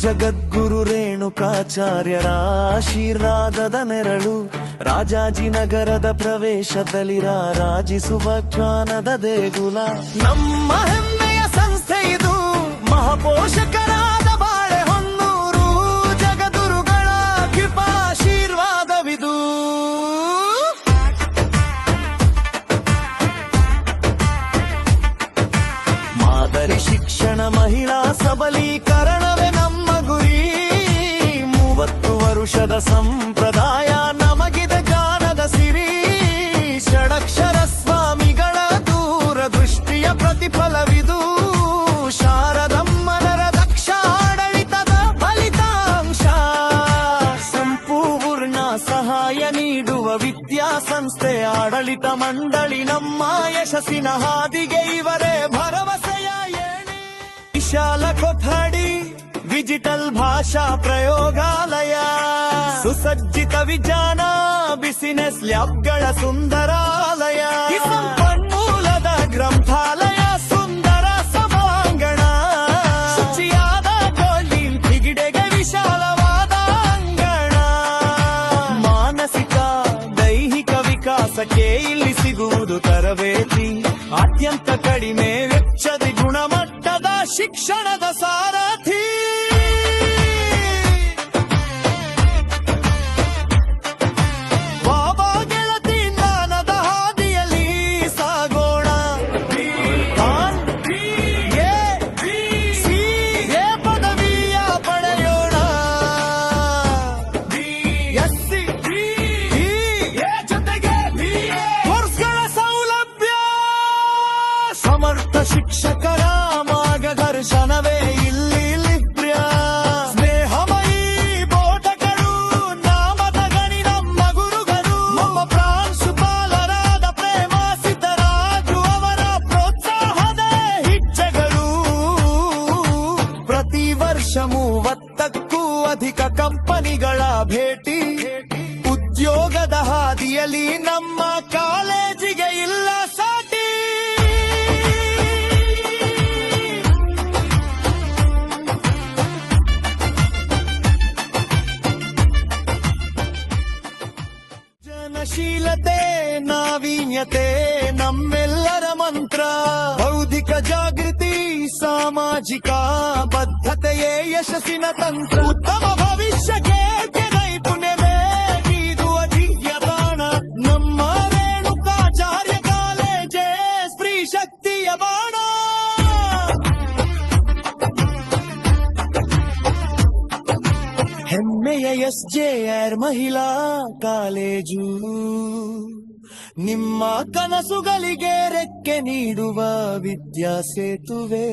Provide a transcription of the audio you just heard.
ಜಗದ್ಗುರು ರೇಣುಕಾಚಾರ್ಯರ ಆಶೀರ್ವಾದದ ನೆರಳು ರಾಜಾಜಿನಗರದ ಪ್ರವೇಶದಲ್ಲಿ ರಾರಾಜಿಸುವ ಜ್ಞಾನದ ದೇಗುಲ. ನಮ್ಮ ಹೆಮ್ಮೆಯ ಸಂಸ್ಥೆ ಇದು, ಮಹಾಪೋಷಕರಾದ ಬಾಳೆಹೊನ್ನೂರು ಜಗದ್ಗುರುಗಳ ಕೃಪಾಶೀರ್ವಾದವಿದು. ಮಾದರಿ ಶಿಕ್ಷಣ, ಮಹಿಳಾ ಸಬಲೀಕರಣವೇ ನಮ್ಮ ಗುರಿ. 30 ವರುಷದ ಸಂಪ್ರದಾಯ ನಮಗಿದೆ ಜ್ಞಾನದ ಸಿರಿ. ಷಡಕ್ಷರ ಸ್ವಾಮಿಗಳ ದೂರದೃಷ್ಟಿಯ ಪ್ರತಿಫಲವಿದು. ಶಾರದಮ್ಮನರ ದಕ್ಷ ಆಡಳಿತದ ಫಲಿತಾಂಶ. ಸಂಪೂರ್ಣ ಸಹಾಯ ನೀಡುವ ವಿದ್ಯಾಸಂಸ್ಥೆ ಆಡಳಿತ ಮಂಡಳಿ. ನಮ್ಮ ಯಶಸ್ಸಿನ ಹಾದಿಗೆ ಇವರೇ ಭರವಸೆಯ ಏಣಿ. ವಿಶಾಲ ಕೊಠಡಿ, ಡಿಜಿಟಲ್ ಭಾಷಾ ಪ್ರಯೋಗಾಲಯ, ಸುಸಜ್ಜಿತ ವಿಜ್ಞಾನ ಬಿಸಿನೆಸ್ ಲ್ಯಾಬ್ಗಳ ಸುಂದರಾಲಯ. ಸಂಪನ್ಮೂಲದ ಗ್ರಂಥಾಲಯ, ಸುಂದರ ಸಭಾಂಗಣ, ಶುಚಿಯಾದ ಗೋಲ್ಡೀನ್ ಕಿಗಿಡೆಗೆ ವಿಶಾಲವಾದ ಅಂಗಣ. ಮಾನಸಿಕ ದೈಹಿಕ ವಿಕಾಸಕ್ಕೆ ಇಲ್ಲಿ ಸಿಗುವುದು ತರಬೇತಿ. ಅತ್ಯಂತ ಕಡಿಮೆ ವೆಚ್ಚದ ಗುಣಮಟ್ಟದ ಶಿಕ್ಷಣದ ಸಾರಥಿ. ಬಾಬಾ ಗೆಳತಿ ಜ್ಞಾನದ ಹಾದಿಯಲ್ಲಿ ಸಾಗೋಣ. ಎ ಪದವಿಯ ಪಡೆಯೋಣ. ಜೊತೆಗೆ ಕೋರ್ಸ್ಗಳ ಸೌಲಭ್ಯ. ಸಮರ್ಥ ಶಿಕ್ಷಕರ ಮಾರ್ಗದರ್ಶನವೇ ಇಲ್ಲಿ ಲಭ್ಯ. ಸ್ನೇಹಮಯೀ ಬೋಧಕರು, ನಾಮದ ಗಣಿ ನಮ್ಮ ಗುರುಗಳು. ನಮ್ಮ ಪ್ರಾಂಶುಪಾಲರಾದ ಪ್ರೇಮ ಸಿದ್ದರಾಜು ಅವರ ಪ್ರೋತ್ಸಾಹದ ಹೆಜ್ಜೆಗಳು. ಪ್ರತಿ ವರ್ಷ 30ಕ್ಕೂ ಅಧಿಕ ಕಂಪನಿಗಳ ಭೇಟಿ. ಉದ್ಯೋಗದ ಹಾದಿಯಲ್ಲಿ ನಮ್ಮ ಕಾಲೇಜಿಗೆ ಇಲ್ಲ ಸಾಟಿ. ಜನಶೀಲತೆ, ನಾವೀನ್ಯತೆ ನಮ್ಮೆಲ್ಲರ ಮಂತ್ರ. ಬೌದ್ಧಿಕ ಜಾಗೃತಿ, ಸಾಮಾಜಿಕ ಬದ್ಧತೆಯೇ ಯಶಸ್ಸಿನ ತಂತ್ರ. ಉತ್ತಮ ಭವಿಷ್ಯಕ್ಕೆ ನೈಪುಣ್ಯವೇ ನೀಡುವ ದಿವ್ಯ ತಾಣ. ನಮ್ಮ ರೇಣುಕಾಚಾರ್ಯ ಕಾಲೇಜೇ ಸ್ತ್ರೀ ಶಕ್ತಿಯ ಬಾಣ. ಹೆಮ್ಮೆಯ SJR ಮಹಿಳಾ ಕಾಲೇಜು. ನಿಮ್ಮ ಕನಸುಗಳಿಗೆ ರೆಕ್ಕೆ ನೀಡುವ ವಿದ್ಯಾ ಸೇತುವೆ.